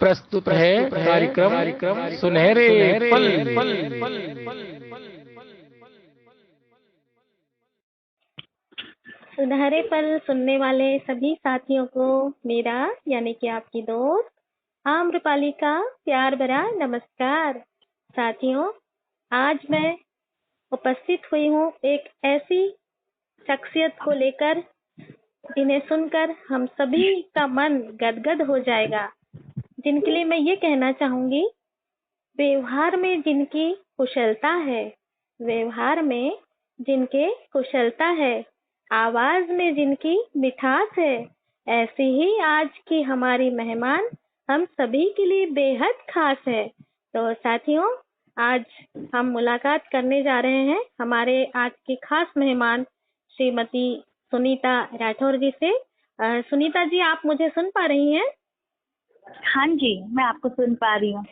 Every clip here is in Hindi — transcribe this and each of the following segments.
प्रस्तुत है कार्यक्रम सुनहरे पल। सुनहरे पल सुनने वाले सभी साथियों को मेरा यानी कि आपकी दोस्त आम्रपाली का प्यार भरा नमस्कार। साथियों, आज मैं उपस्थित हुई हूँ एक ऐसी शख्सियत को लेकर जिन्हें सुनकर हम सभी का मन गदगद हो जाएगा, जिनके लिए मैं ये कहना चाहूंगी, व्यवहार में जिनकी कुशलता है, व्यवहार में जिनके कुशलता है, आवाज में जिनकी मिठास है, ऐसी ही आज की हमारी मेहमान हम सभी के लिए बेहद खास है। तो साथियों, आज हम मुलाकात करने जा रहे हैं हमारे आज की खास मेहमान श्रीमती सुनीता राठौर जी से। सुनीता जी, आप मुझे सुन पा रही हैं? हाँ जी, मैं आपको सुन पा रही हूँ।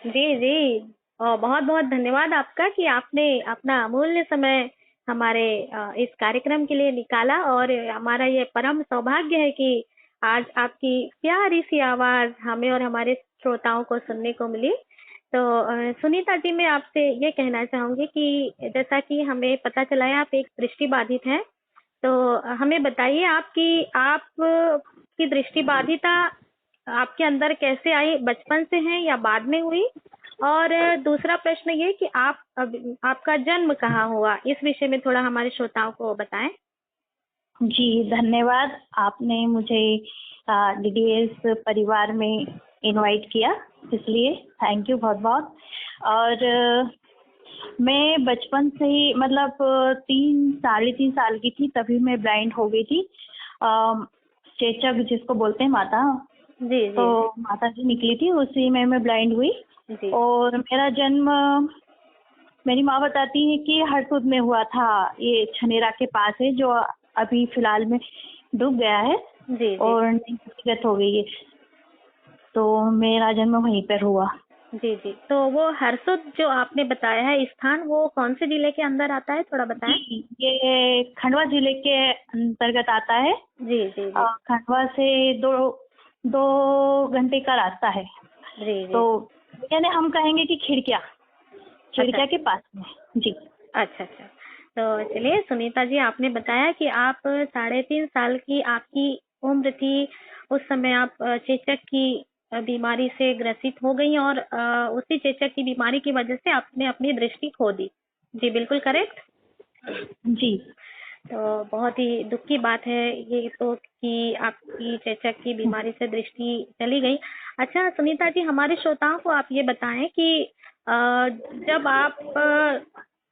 जी जी, और बहुत बहुत धन्यवाद आपका कि आपने अपना अमूल्य समय हमारे इस कार्यक्रम के लिए निकाला, और हमारा ये परम सौभाग्य है कि आज आपकी प्यारी सी आवाज हमें और हमारे श्रोताओं को सुनने को मिली। तो सुनीता जी, मैं आपसे ये कहना चाहूंगी कि जैसा कि हमें पता चला है आप एक दृष्टिबाधित हैं, तो हमें बताइए आपकी दृष्टिबाधिता आपके अंदर कैसे आई, बचपन से है या बाद में हुई? और दूसरा प्रश्न ये कि आपका जन्म कहाँ हुआ, इस विषय में थोड़ा हमारे श्रोताओं को बताएं। जी, धन्यवाद। आपने मुझे डीडीएस परिवार में इनवाइट किया, इसलिए थैंक यू बहुत बहुत। और मैं बचपन से ही मतलब 3 साढ़े 3 साल की थी तभी मैं ब्लाइंड हो गई थी। चेचक जिसको बोलते हैं माता, जी जी, तो माता जी निकली थी, उसी में मैं ब्लाइंड हुई। जी। और मेरा जन्म, मेरी माँ बताती है कि हरसुद में हुआ था, ये छनेरा के पास है जो अभी फिलहाल में डूब गया है। जी जी, और डेथ हो गई है, तो मेरा जन्म वहीं पर हुआ। जी जी। तो वो हरसुद जो आपने बताया है स्थान, वो कौन से जिले के अंदर आता है, थोड़ा बताएं। ये खंडवा जिले के अंतर्गत आता है। जी जी जी, खंडवा से 2 घंटे का रास्ता है। जी जी। तो यानी हम कहेंगे कि खिड़किया के पास में। जी, अच्छा अच्छा। तो चलिए सुनीता जी, आपने बताया कि आप 3.5 साल की आपकी उम्र थी, उस समय आप चेचक की बीमारी से ग्रसित हो गई, और उसी चेचक की बीमारी की वजह से आपने अपनी दृष्टि खो दी। जी बिल्कुल करेक्ट। जी। तो बहुत ही दुख की बात है ये तो कि आपकी चेचक की बीमारी से दृष्टि चली गई। अच्छा सुनीता जी, हमारे श्रोताओं को आप ये बताएं कि जब आप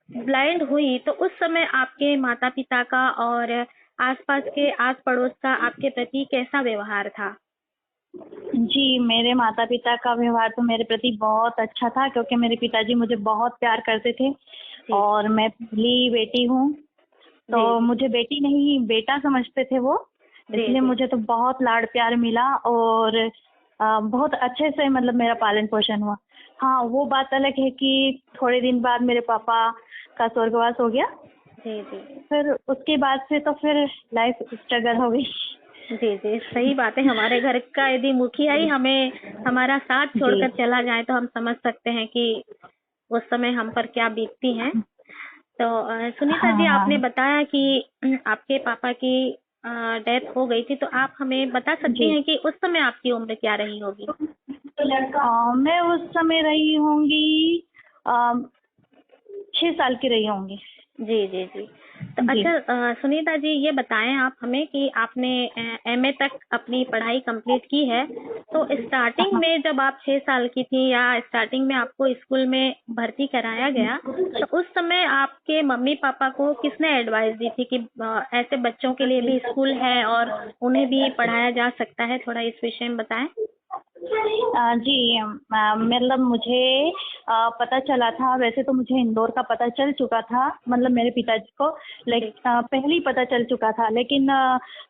ब्लाइंड हुई तो उस समय आपके माता पिता का और आसपास के आस पड़ोस का आपके प्रति कैसा व्यवहार था? जी, मेरे माता पिता का व्यवहार तो मेरे प्रति बहुत अच्छा था, क्योंकि मेरे पिताजी मुझे बहुत प्यार करते थे। और मैं पहली बेटी हूँ, तो मुझे बेटी नहीं बेटा समझते थे वो, इसलिए मुझे तो बहुत लाड़ प्यार मिला और बहुत अच्छे से मतलब मेरा पालन पोषण हुआ। हाँ, वो बात अलग है कि थोड़े दिन बाद मेरे पापा का स्वर्गवास हो गया। जी जी, फिर उसके बाद से तो फिर लाइफ स्ट्रगल हो गई। जी जी, सही बात है। हमारे घर का यदि मुखिया ही हमें हमारा साथ छोड़कर चला जाए तो हम समझ सकते हैं कि उस समय हम पर क्या बीतती हैं। तो सुनीता जी, आपने बताया कि आपके पापा की डेथ हो गई थी, तो आप हमें बता सकती हैं कि उस समय आपकी उम्र क्या रही होगी? मैं उस समय रही होंगी 6 साल की रही होंगी। जी जी जी। तो अच्छा सुनीता जी, ये बताएं आप हमें कि आपने एमए तक अपनी पढ़ाई कंप्लीट की है, तो स्टार्टिंग में जब आप 6 साल की थी या स्टार्टिंग में आपको स्कूल में भर्ती कराया गया, तो उस समय आपके मम्मी पापा को किसने एडवाइस दी थी कि ऐसे बच्चों के लिए भी स्कूल है और उन्हें भी पढ़ाया जा सकता है? थोड़ा इस विषय में बताएं। जी, मतलब मुझे पता चला था, वैसे तो मुझे इंदौर का पता चल चुका था, मतलब मेरे पिताजी को पहले ही पता चल चुका था, लेकिन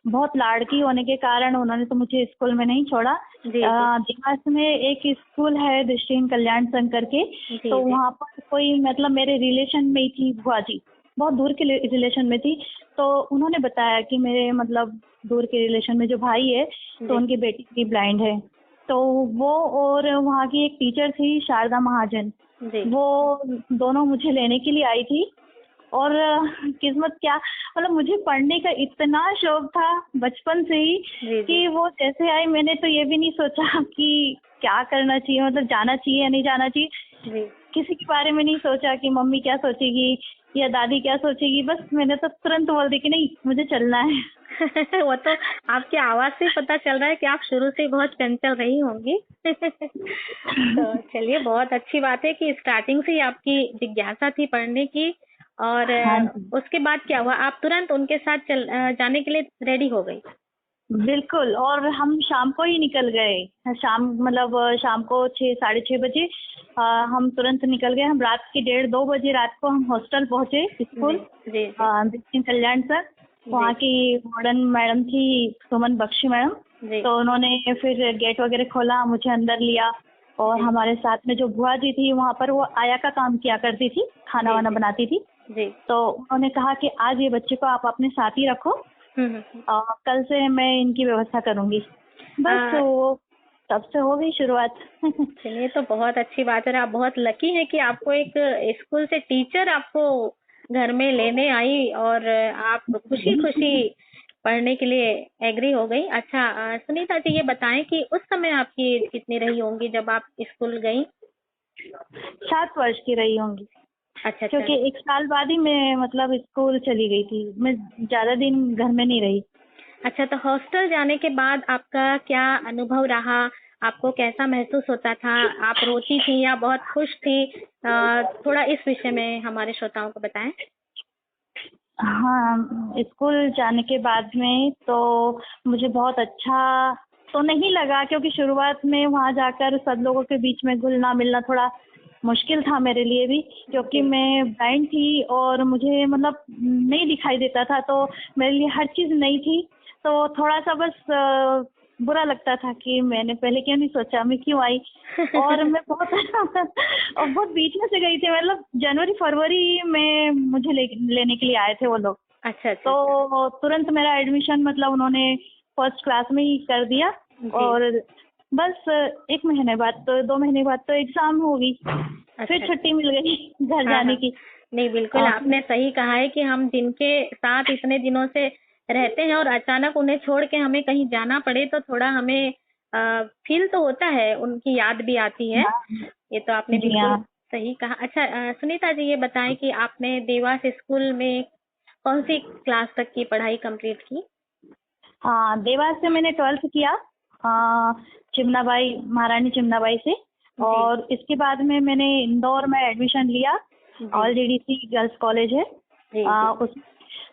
बहुत लाड़की होने के कारण उन्होंने तो मुझे स्कूल में नहीं छोड़ा। देवास में एक स्कूल है दृष्टिहीन कल्याण संघ करके, तो वहाँ पर कोई मतलब मेरे रिलेशन में ही थी बुआ जी, बहुत दूर के रिलेशन में थी। तो उन्होंने बताया कि मेरे मतलब दूर के रिलेशन में जो भाई है, तो उनकी बेटी भी ब्लाइंड है। तो वो और वहाँ की एक टीचर थी शारदा महाजन, जी वो दोनों मुझे लेने के लिए आई थी। और किस्मत क्या, मतलब मुझे पढ़ने का इतना शौक था बचपन से ही जी कि वो जैसे आई मैंने तो ये भी नहीं सोचा कि क्या करना चाहिए, मतलब जाना चाहिए या नहीं जाना चाहिए। जी किसी के बारे में नहीं सोचा कि मम्मी क्या सोचेगी या दादी क्या सोचेगी, बस मैंने तो तुरंत बोल दी कि नहीं मुझे चलना है। वो तो आपकी आवाज से पता चल रहा है कि आप शुरू से बहुत चंचल रही होंगी। तो चलिए, बहुत अच्छी बात है कि स्टार्टिंग से ही आपकी जिज्ञासा थी पढ़ने की। और हाँ जी, उसके बाद क्या हुआ? आप तुरंत उनके साथ जाने के लिए रेडी हो गई? बिल्कुल। और हम शाम को ही निकल गए, शाम मतलब शाम को 6 साढ़े 6 बजे हम तुरंत निकल गए। हम रात के 1:30 2 बजे रात को हम हॉस्टल पहुंचे जी स्कूल, जी दीक्षित कल्याण सर। वहाँ जी की वार्डन मैडम थी सुमन बख्शी मैडम। जी तो उन्होंने फिर गेट वगैरह खोला, मुझे अंदर लिया। और जी हमारे साथ में जो बुआ जी थी वहाँ पर, वो आया का काम किया करती थी, खाना जी वाना जी बनाती थी। जी। तो उन्होंने कहा कि आज ये बच्चे को आप अपने साथ ही रखो, हम्म। कल से मैं इनकी व्यवस्था करूंगी। बस आ, वो तब से हो गई शुरुआत। चलिए, तो बहुत अच्छी बात है। और आप बहुत लकी हैं कि आपको एक स्कूल से टीचर आपको घर में लेने आई और आप खुशी खुशी पढ़ने के लिए एग्री हो गई। अच्छा, सुनीता जी, ये बताएं कि उस समय आपकी एज कितनी रही होंगी जब आप स्कूल गई? 7 वर्ष की रही होंगी, अच्छा अच्छा। क्योंकि 1 साल बाद ही मैं मतलब स्कूल चली गई थी, मैं ज्यादा दिन घर में नहीं रही। अच्छा, तो हॉस्टल जाने के बाद आपका क्या अनुभव रहा? आपको कैसा महसूस होता था? आप रोती थी या बहुत खुश थी? थोड़ा इस विषय में हमारे श्रोताओं को बताएं। हाँ, स्कूल जाने के बाद में तो मुझे बहुत अच्छा तो नहीं लगा, क्योंकि शुरुआत में वहाँ जाकर सब लोगों के बीच में घुलना मिलना थोड़ा मुश्किल था मेरे लिए भी, क्योंकि जी मैं ब्लाइंड थी और मुझे मतलब नहीं दिखाई देता था, तो मेरे लिए हर चीज़ नई थी। तो थोड़ा सा बस बुरा लगता था कि मैंने पहले क्यों नहीं सोचा, मैं क्यों आई। और मैं बहुत और बहुत बीच में से गई थी, मतलब जनवरी फरवरी में मुझे लेने के लिए आए थे वो लोग। अच्छा अच्छा अच्छा। तो तुरंत मेरा एडमिशन मतलब उन्होंने फर्स्ट क्लास में ही कर दिया। जी। और बस 1 महीने बाद तो 2 महीने बाद तो एग्जाम होगी, फिर अच्छा। छुट्टी मिल गई घर हाँ जाने हाँ। की। नहीं, बिल्कुल फिर आपने सही कहा है कि हम जिनके साथ इतने दिनों से रहते हैं और अचानक उन्हें छोड़ के हमें कहीं जाना पड़े तो थोड़ा हमें फील तो होता है, उनकी याद भी आती है। हाँ ये तो आपने जी बिल्कुल हाँ। सही कहा। अच्छा, सुनीता जी, ये बताएं कि आपने देवास स्कूल में कौन सी क्लास तक की पढ़ाई कंप्लीट की? हाँ, देवास से मैंने 12th किया, चिमनाबाई, महारानी चिमनाबाई से। जी और इसके बाद में मैंने इंदौर में एडमिशन लिया, जी ऑल डीडीसी गर्ल्स कॉलेज है। जी जी उस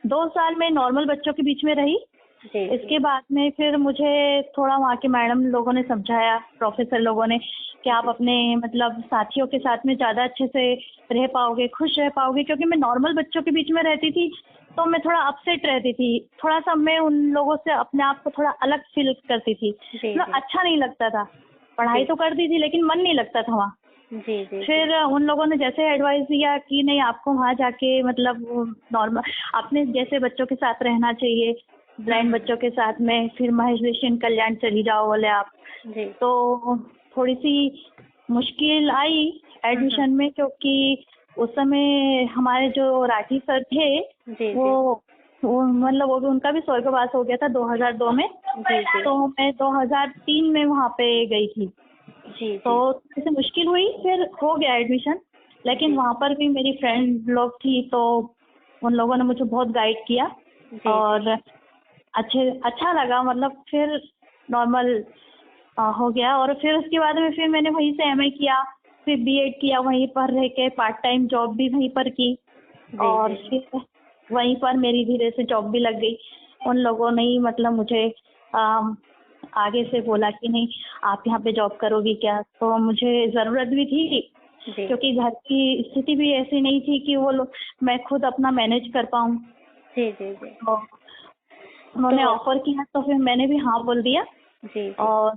2 साल में नॉर्मल बच्चों के बीच में रही। जी जी इसके बाद में फिर मुझे थोड़ा वहाँ के मैडम लोगों ने समझाया, प्रोफेसर लोगों ने, कि आप अपने मतलब साथियों के साथ में ज़्यादा अच्छे से रह पाओगे, खुश रह पाओगे। क्योंकि मैं नॉर्मल बच्चों के बीच में रहती थी तो मैं थोड़ा अपसेट रहती थी, थोड़ा सा मैं उन लोगों से अपने आप को थोड़ा अलग फील करती थी, जी मतलब जी अच्छा नहीं लगता था। पढ़ाई जी तो करती थी लेकिन मन नहीं लगता था वहाँ। जी जी जी फिर उन लोगों ने जैसे एडवाइस दिया कि नहीं, आपको वहाँ जाके मतलब नॉर्मल अपने जैसे बच्चों के साथ रहना चाहिए, ब्लाइंड बच्चों के साथ में। फिर महेश दीक्षित कल्याण चली जाओ बोले आप। जी तो थोड़ी सी मुश्किल आई एडमिशन में, क्योंकि उस समय हमारे जो राठी सर थे जी वो जी वो मतलब वो भी, उनका भी स्वर्गवास हो गया था 2002 में। जी जी तो मैं 2003 में वहाँ पे गई थी, जी तो जी थोड़ी सी मुश्किल हुई, फिर हो गया एडमिशन। लेकिन जी वहाँ पर भी मेरी फ्रेंड लोग थी, तो उन लोगों ने मुझे बहुत गाइड किया। जी और अच्छा लगा, मतलब फिर नॉर्मल हो गया। और फिर उसके बाद में फिर मैंने वहीं से एमए किया, फिर बीएड किया, वहीं पर रह के पार्ट टाइम जॉब भी वहीं पर की। जी और जी फिर वहीं पर मेरी धीरे से जॉब भी लग गई। उन लोगों ने ही मतलब मुझे अम, आगे से बोला कि नहीं, आप यहाँ पे जॉब करोगी क्या। तो मुझे ज़रूरत भी थी, जी क्योंकि घर की स्थिति भी ऐसी नहीं थी कि वो लोग मैं खुद अपना मैनेज कर पाऊँ। जी जी जी। तो उन्होंने तो ऑफर किया तो फिर मैंने भी हाँ बोल दिया जी जी और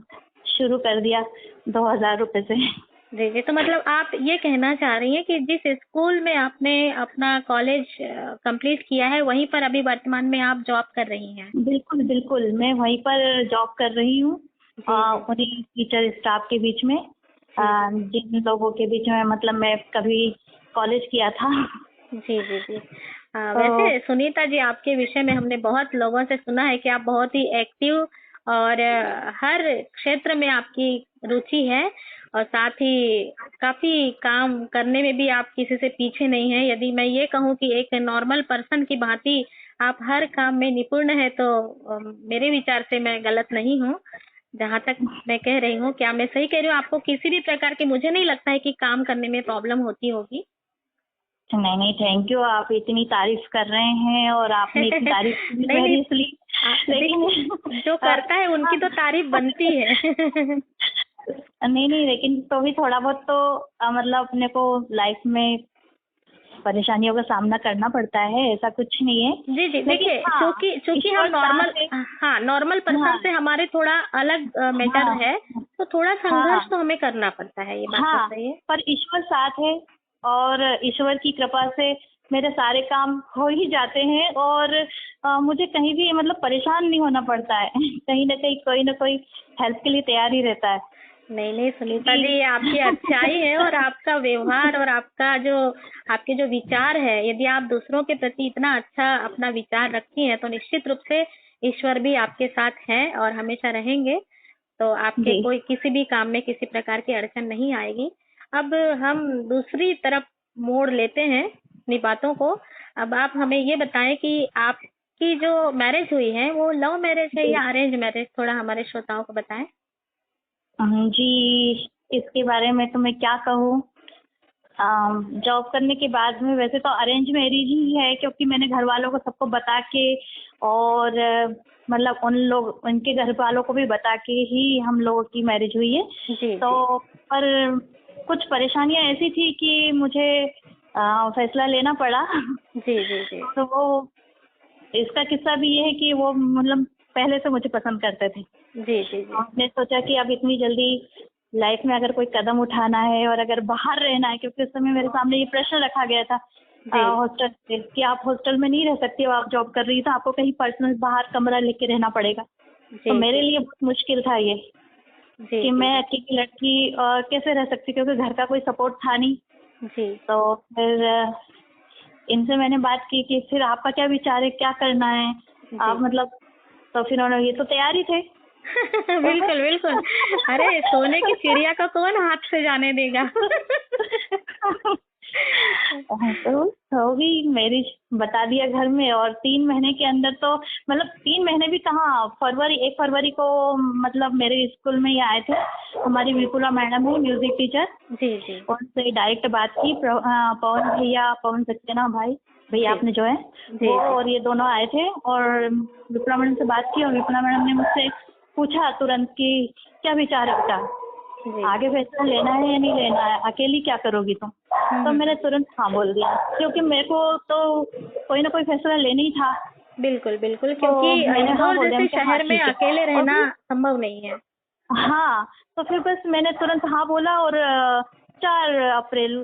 शुरू कर दिया 2000 रुपये से। जी जी। तो मतलब आप ये कहना चाह रही हैं कि जिस स्कूल में आपने अपना कॉलेज कंप्लीट किया है वहीं पर अभी वर्तमान में आप जॉब कर रही हैं? बिल्कुल बिल्कुल, मैं वहीं पर जॉब कर रही हूँ। उन्हीं टीचर स्टाफ के बीच में, जिन लोगों के बीच में मतलब मैं कभी कॉलेज किया था। जी जी जी। वैसे सुनीता जी, आपके विषय में हमने बहुत लोगों से सुना है कि आप बहुत ही एक्टिव और हर क्षेत्र में आपकी रुचि है, और साथ ही काफी काम करने में भी आप किसी से पीछे नहीं है। यदि मैं ये कहूँ कि एक नॉर्मल पर्सन की भांति आप हर काम में निपुण है, तो मेरे विचार से मैं गलत नहीं हूँ। जहाँ तक मैं कह रही हूँ, क्या मैं सही कह रही हूँ? आपको किसी भी प्रकार की मुझे नहीं लगता है कि काम करने में प्रॉब्लम होती होगी। नहीं नहीं, थैंक यू, आप इतनी तारीफ कर रहे हैं और आपने इतनी तारीफ की नहीं मेरी, नहीं, इसलिए लेकिन जो करता है उनकी तो तारीफ बनती है। नहीं नहीं, लेकिन तो भी थोड़ा बहुत तो मतलब अपने को लाइफ में परेशानियों का सामना करना पड़ता है, ऐसा कुछ नहीं है। जी जी, लेकिन देखिए, हाँ, चूंकि हम ईश्वर नॉर्मल, साथ है। हाँ, नॉर्मल पर्सन हाँ से हमारे थोड़ा अलग मैटर हाँ है, तो थोड़ा हाँ संघर्ष तो हमें करना पड़ता है, ये बात तो हाँ, सही है। पर ईश्वर साथ है और ईश्वर की कृपा से मेरे सारे काम हो ही जाते हैं, और मुझे कहीं भी मतलब परेशान नहीं होना पड़ता है। कहीं ना कोई हेल्प के लिए तैयार ही रहता है। नहीं नहीं सुनीता जी, ये आपकी अच्छाई है, और आपका व्यवहार और आपके जो विचार है, यदि आप दूसरों के प्रति इतना अच्छा अपना विचार रखती हैं, तो निश्चित रूप से ईश्वर भी आपके साथ हैं और हमेशा रहेंगे। तो आपके जी कोई किसी भी काम में किसी प्रकार की अड़चन नहीं आएगी। अब हम दूसरी तरफ मोड़ लेते हैं अपनी बातों को। अब आप हमें ये बताएं कि आपकी जो मैरिज हुई है, वो लव मैरिज है जी या अरेंज मैरिज? थोड़ा हमारे श्रोताओं को बताएं। जी, इसके बारे में तो मैं क्या कहूँ। जॉब करने के बाद में वैसे तो अरेंज मैरिज ही है, क्योंकि मैंने घर वालों को सबको बता के और मतलब उनके घर वालों को भी बता के ही हम लोगों की मैरिज हुई है। जी जी तो पर कुछ परेशानियां ऐसी थी कि मुझे फैसला लेना पड़ा। जी जी जी तो वो इसका किस्सा भी ये है कि वो मतलब पहले से मुझे पसंद करते थे। जी जी जी हमने सोचा कि अब इतनी जल्दी लाइफ में अगर कोई कदम उठाना है और अगर बाहर रहना है, क्योंकि उस समय मेरे सामने ये प्रश्न रखा गया था जी हॉस्टल से कि आप हॉस्टल में नहीं रह सकती हो, आप जॉब कर रही हो तो आपको कहीं पर्सनल बाहर कमरा लेके रहना पड़ेगा। तो जी मेरे लिए बहुत मुश्किल था ये जी कि मैं अकेली लड़की कैसे रह सकती, क्योंकि घर का कोई सपोर्ट था नहीं। जी तो फिर इनसे मैंने बात की कि फिर आपका क्या विचार है, क्या करना है आप मतलब। तो फिर उन्होंने, ये तो तैयार ही थे। बिल्कुल बिल्कुल। अरे, सोने की चिड़िया को कौन हाथ से जाने देगा। तो होगी मैरिज, बता दिया घर में, और 3 महीने के अंदर तो मतलब 3 महीने भी कहाँ, 1 फरवरी को मतलब मेरे स्कूल में ही आए थे। हमारी विपुला मैडम है म्यूजिक टीचर, जी जी उनसे डायरेक्ट बात की। पवन भैया, पवन सक्सेना भैया आपने जो है जी वो, और ये दोनों आए थे और विपुला मैडम से बात की, और विपुला मैडम ने मुझसे पूछा तुरंत कि क्या विचार है बेटा, जी आगे फैसला लेना है या नहीं लेना है, अकेली क्या करोगी तुम। तो मैंने तुरंत हाँ बोल दिया, क्योंकि मेरे को तो कोई ना कोई फैसला लेना ही था। बिल्कुल बिल्कुल, तो क्योंकि मैंने हाँ इंदौर बोल दिया, जैसे मैं हाँ शहर में ठीक है। अकेले और रहना फिर संभव नहीं है। हाँ, तो फिर बस मैंने तुरंत हाँ बोला, और 4 अप्रैल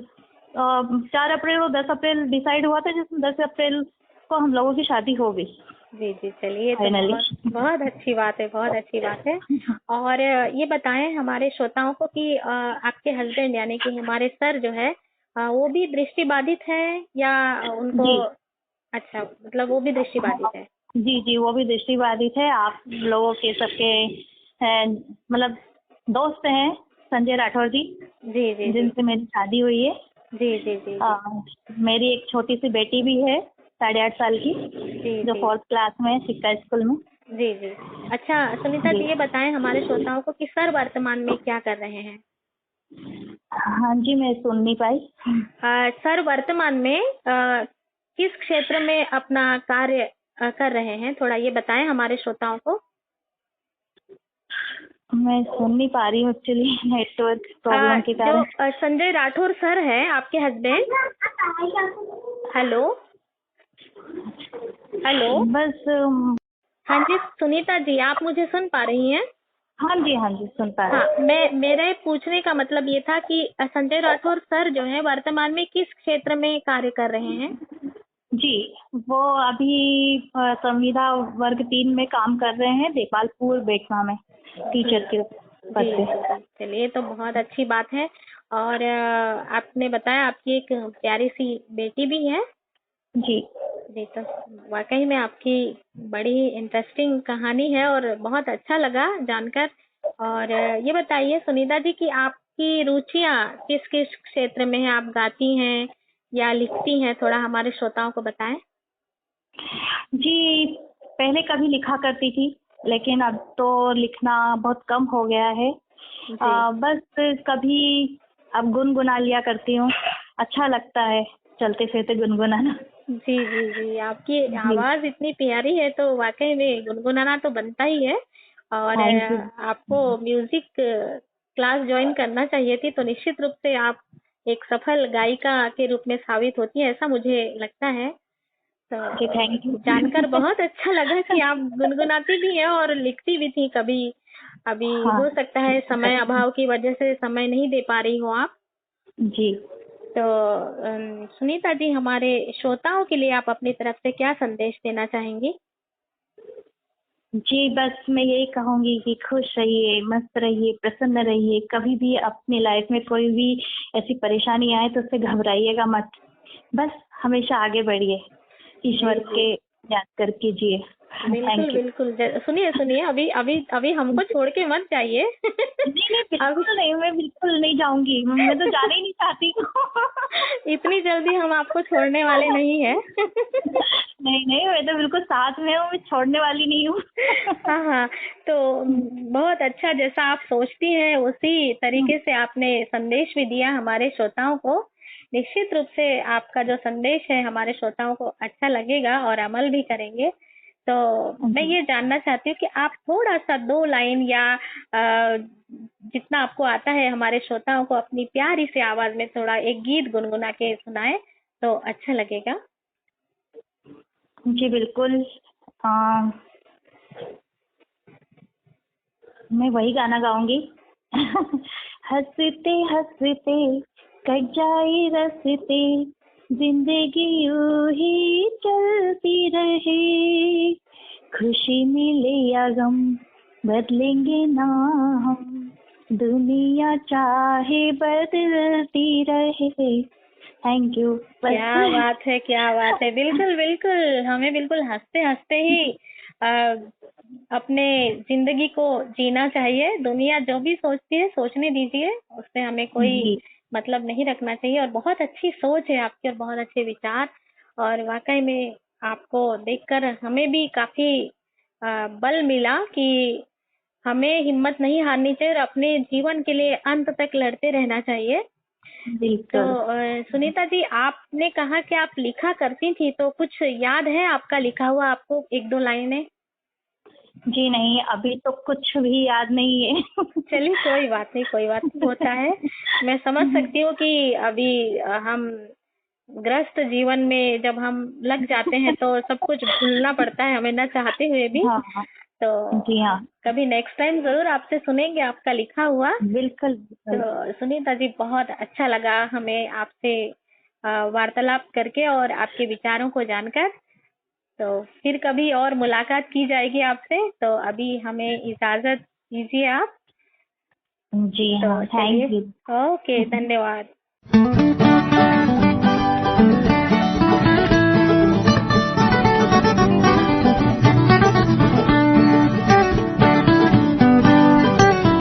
4 अप्रैल और 10 अप्रैल डिसाइड हुआ था, जिसमें 10 अप्रैल को हम लोगों की शादी हो गई जी जी, चलिए, ये तो फाइनली। बहुत बहुत अच्छी बात है, बहुत अच्छी बात है। और ये बताएं हमारे श्रोताओं को कि आपके हस्बैंड यानी कि हमारे सर जो है, वो भी दृष्टिबाधित है या उनको, जी अच्छा, मतलब वो भी दृष्टिबाधित है? जी जी, वो भी दृष्टिबाधित है। आप लोगों के सबके हैं, मतलब दोस्त हैं संजय राठौर जी, जी जी जी जिनसे मेरी शादी हुई है। जी जी जी मेरी एक छोटी सी बेटी भी है 8.5 साल की, जी जो जी 4th क्लास में है सिक्का स्कूल में। जी जी। अच्छा सुनीता जी जी, ये बताएं हमारे श्रोताओं को कि सर वर्तमान में क्या कर रहे हैं? हाँ जी, मैं सुन नहीं पाई। सर वर्तमान में किस क्षेत्र में अपना कार्य कर रहे हैं, थोड़ा ये बताएं हमारे श्रोताओं को। मैं सुन नहीं पा रही हूँ एक्चुअली, नेटवर्क प्रॉब्लम के जो कारण। संजय राठौर सर है आपके हस्बैंड। Hello hello. बस हाँ जी सुनीता जी, आप मुझे सुन पा रही हैं? हाँ जी सुन पा हाँ, रही। मेरे पूछने का मतलब ये था कि संजय राठौर सर जो है वर्तमान में किस क्षेत्र में कार्य कर रहे हैं? जी, वो अभी संविदा वर्ग 3 में काम कर रहे हैं, देपालपुर बेटवा में। टीचर के पद जी पे। चलिए, तो बहुत अच्छी बात है। और आपने बताया आपकी एक प्यारी सी बेटी भी है। जी। जी, तो वाकई में आपकी बड़ी इंटरेस्टिंग कहानी है और बहुत अच्छा लगा जानकर। और ये बताइए सुनीता जी कि आपकी रुचियाँ किस किस क्षेत्र में है? आप गाती हैं या लिखती हैं? थोड़ा हमारे श्रोताओं को बताएं। जी, पहले कभी लिखा करती थी, लेकिन अब तो लिखना बहुत कम हो गया है। जी बस कभी अब गुनगुना लिया करती हूँ, अच्छा लगता है चलते फिरते गुनगुनाना। जी जी जी, आपकी जी। आवाज इतनी प्यारी है तो वाकई में गुनगुनाना तो बनता ही है। और थैंक यू। आपको म्यूजिक क्लास ज्वाइन करना चाहिए थी, तो निश्चित रूप से आप एक सफल गायिका के रूप में साबित होती है, ऐसा मुझे लगता है। जी, तो थैंक यू। जानकर बहुत अच्छा लगा कि आप गुनगुनाती भी हैं और लिखती भी थी कभी। अभी हाँ। हो सकता है समय अभाव की वजह से समय नहीं दे पा रही हो आप। जी। तो सुनीता जी, हमारे श्रोताओं के लिए आप अपनी तरफ से क्या संदेश देना चाहेंगी? जी, बस मैं यही कहूँगी कि खुश रहिए, मस्त रहिए, प्रसन्न रहिए। कभी भी अपनी लाइफ में कोई भी ऐसी परेशानी आए तो उससे घबराइएगा मत। बस हमेशा आगे बढ़िए, ईश्वर जी जी, के याद करके जिए। बिल्कुल थैंक यू। बिल्कुल। सुनिए सुनिए, अभी अभी अभी हमको छोड़ के मत जाइए। नहीं, नहीं, अभी बिल्कुल नहीं, मैं बिल्कुल नहीं जाऊँगी। मैं तो जाना ही नहीं चाहती हूँ। इतनी जल्दी हम आपको छोड़ने वाले नहीं हैं। नहीं, नहीं, मैं तो बिल्कुल साथ में हूँ, मैं छोड़ने वाली नहीं हूँ। हाँ हाँ, तो बहुत अच्छा, जैसा आप सोचती हैं उसी तरीके से आपने संदेश भी दिया हमारे श्रोताओं को। निश्चित रूप से आपका जो संदेश है हमारे श्रोताओं को अच्छा लगेगा और अमल भी करेंगे। तो मैं जी। ये जानना चाहती हूँ कि आप थोड़ा सा 2 लाइन या जितना आपको आता है हमारे श्रोताओं को अपनी प्यारी सी आवाज में थोड़ा एक गीत गुनगुना के सुनाए तो अच्छा लगेगा। जी, बिल्कुल। अ, मैं वही गाना गाऊंगी। हंसते हंसते कट जाए रस्ते, जिंदगी यूं ही चलती रहे, खुशी मिले या गम बदलेंगे ना हम, दुनिया चाहे बदलती रहे। Thank you. क्या बस। बात है, क्या बात है। बिल्कुल बिल्कुल, हमें बिल्कुल हंसते हंसते ही अ, अपने जिंदगी को जीना चाहिए। दुनिया जो भी सोचती है सोचने दीजिए, उससे हमें कोई जी। मतलब नहीं रखना चाहिए। और बहुत अच्छी सोच है आपकी और बहुत अच्छे विचार। और वाकई में आपको देखकर हमें भी काफी बल मिला कि हमें हिम्मत नहीं हारनी चाहिए और अपने जीवन के लिए अंत तक लड़ते रहना चाहिए। तो बिल्कुल। सुनीता जी, आपने कहा कि आप लिखा करती थी, तो कुछ याद है आपका लिखा हुआ आपको 1-2 लाइनें? जी नहीं, अभी तो कुछ भी याद नहीं है। चलिए कोई बात नहीं, कोई बात नहीं, होता है। मैं समझ सकती हूँ कि अभी हम ग्रस्त जीवन में जब हम लग जाते हैं तो सब कुछ भूलना पड़ता है हमें न चाहते हुए भी। हाँ, हाँ। तो जी हाँ। कभी नेक्स्ट टाइम जरूर आपसे सुनेंगे आपका लिखा हुआ। बिल्कुल, बिल्कुल। तो सुनीता जी, बहुत अच्छा लगा हमें आपसे वार्तालाप करके और आपके विचारों को जानकर। तो फिर कभी और मुलाकात की जाएगी आपसे। तो अभी हमें इजाजत दीजिए आप। जी तो हाँ, चलिए, थैंक यू। ओके, धन्यवाद।